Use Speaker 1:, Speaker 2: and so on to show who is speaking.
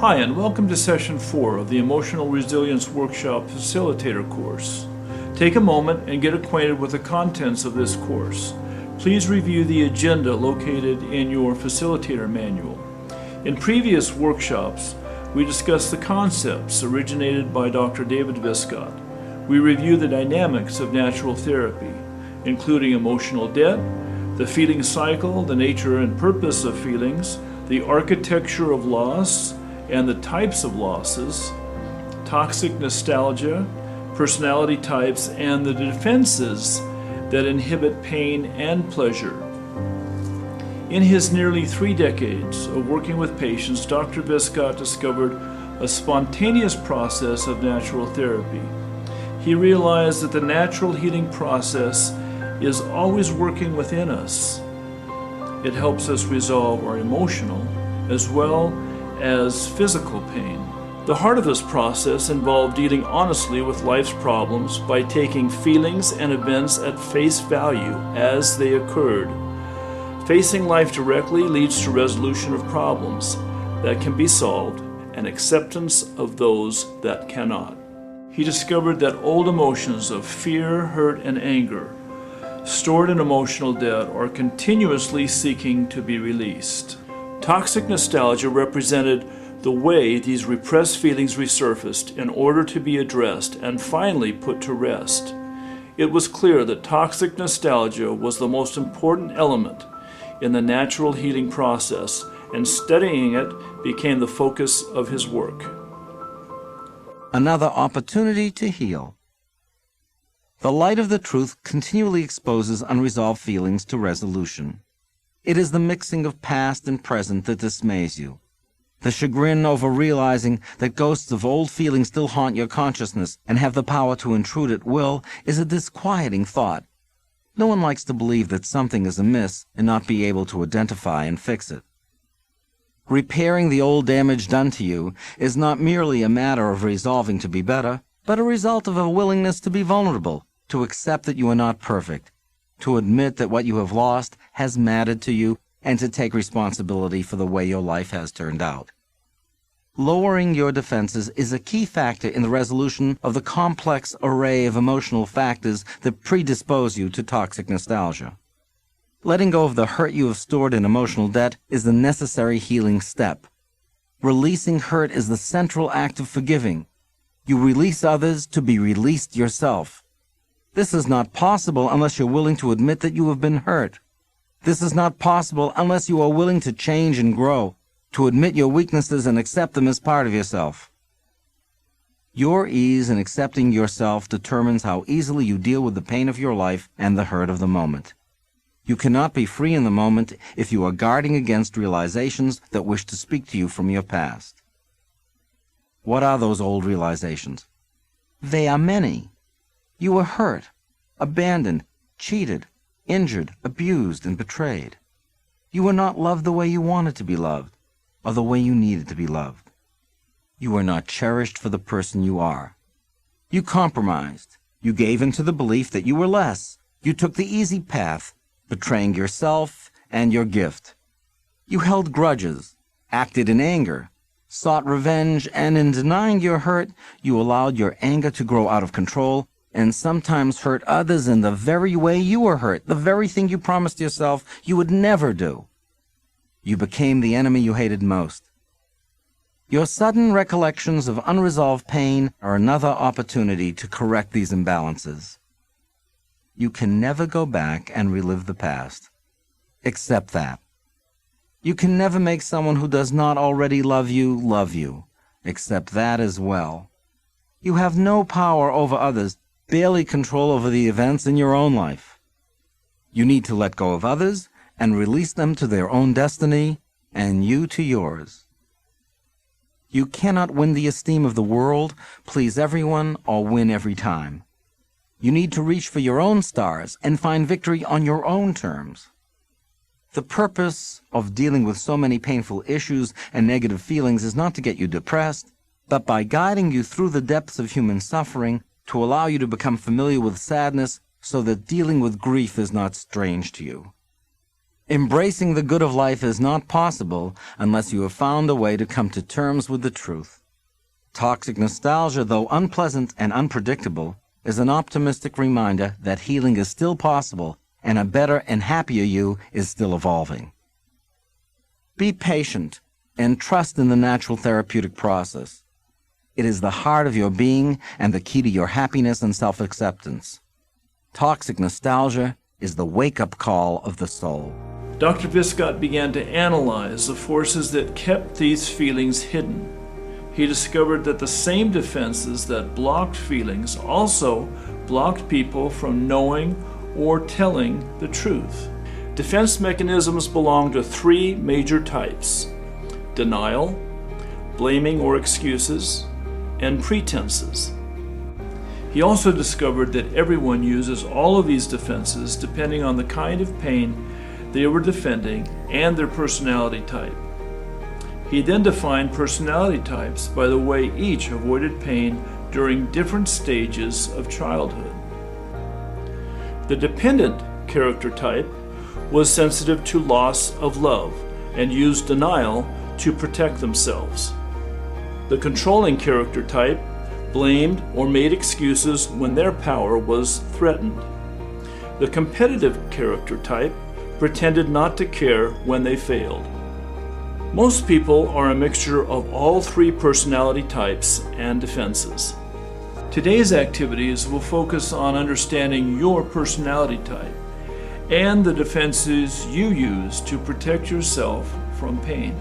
Speaker 1: Hi, and welcome to Session 4 of the Emotional Resilience Workshop Facilitator Course. Take a moment and get acquainted with the contents of this course. Please review the agenda located in your Facilitator Manual. In previous workshops, we discussed the concepts originated by Dr. David Viscott. We reviewed the dynamics of natural therapy, including emotional debt, the feeling cycle, the nature and purpose of feelings, the architecture of loss and the types of losses, toxic nostalgia, personality types, and the defenses that inhibit pain and pleasure. In his nearly 3 decades of working with patients, Dr. Viscott discovered a spontaneous process of natural therapy. He realized that the natural healing process is always working within us. It helps us resolve our emotional as well as physical pain. The heart of this process involved dealing honestly with life's problems by taking feelings and events at face value as they occurred. Facing life directly leads to resolution of problems that can be solved and acceptance of those that cannot. He discovered that old emotions of fear, hurt, and anger, stored in emotional debt, are continuously seeking to be released. Toxic nostalgia represented the way these repressed feelings resurfaced in order to be addressed and finally put to rest. It was clear that toxic nostalgia was the most important element in the natural healing process, and studying it became the focus of his work.
Speaker 2: Another opportunity to heal. The light of the truth continually exposes unresolved feelings to resolution. It is the mixing of past and present that dismays you. The chagrin over realizing that ghosts of old feelings still haunt your consciousness and have the power to intrude at will is a disquieting thought. No one likes to believe that something is amiss and not be able to identify and fix it. Repairing the old damage done to you is not merely a matter of resolving to be better, but a result of a willingness to be vulnerable, to accept that you are not perfect, to admit that what you have lost has mattered to you, and to take responsibility for the way your life has turned out. Lowering your defenses is a key factor in the resolution of the complex array of emotional factors that predispose you to toxic nostalgia. Letting go of the hurt you have stored in emotional debt is the necessary healing step. Releasing hurt is the central act of forgiving. You release others to be released yourself. This is not possible unless you're willing to admit that you have been hurt. This is not possible unless you are willing to change and grow, to admit your weaknesses and accept them as part of yourself. Your ease in accepting yourself determines how easily you deal with the pain of your life and the hurt of the moment. You cannot be free in the moment if you are guarding against realizations that wish to speak to you from your past. What are those old realizations? They are many. You were hurt, abandoned, cheated, injured, abused, and betrayed. You were not loved the way you wanted to be loved, or the way you needed to be loved. You were not cherished for the person you are. You compromised. You gave in to the belief that you were less. You took the easy path, betraying yourself and your gift. You held grudges, acted in anger, sought revenge, and in denying your hurt, you allowed your anger to grow out of control and sometimes hurt others in the very way you were hurt, the very thing you promised yourself you would never do. You became the enemy you hated most. Your sudden recollections of unresolved pain are another opportunity to correct these imbalances. You can never go back and relive the past. Accept that. You can never make someone who does not already love you. Accept that as well. You have no power over others, barely control over the events in your own life. You need to let go of others and release them to their own destiny, and you to yours. You cannot win the esteem of the world, please everyone, or win every time. You need to reach for your own stars and find victory on your own terms. The purpose of dealing with so many painful issues and negative feelings is not to get you depressed, but by guiding you through the depths of human suffering, to allow you to become familiar with sadness so that dealing with grief is not strange to you. Embracing the good of life is not possible unless you have found a way to come to terms with the truth. Toxic nostalgia, though unpleasant and unpredictable, is an optimistic reminder that healing is still possible and a better and happier you is still evolving. Be patient and trust in the natural therapeutic process. It is the heart of your being and the key to your happiness and self-acceptance. Toxic nostalgia is the wake-up call of the soul.
Speaker 1: Dr. Viscott began to analyze the forces that kept these feelings hidden. He discovered that the same defenses that blocked feelings also blocked people from knowing or telling the truth. Defense mechanisms belong to three major types: denial, blaming or excuses, and pretenses. He also discovered that everyone uses all of these defenses depending on the kind of pain they were defending and their personality type. He then defined personality types by the way each avoided pain during different stages of childhood. The dependent character type was sensitive to loss of love and used denial to protect themselves. The controlling character type blamed or made excuses when their power was threatened. The competitive character type pretended not to care when they failed. Most people are a mixture of all three personality types and defenses. Today's activities will focus on understanding your personality type and the defenses you use to protect yourself from pain.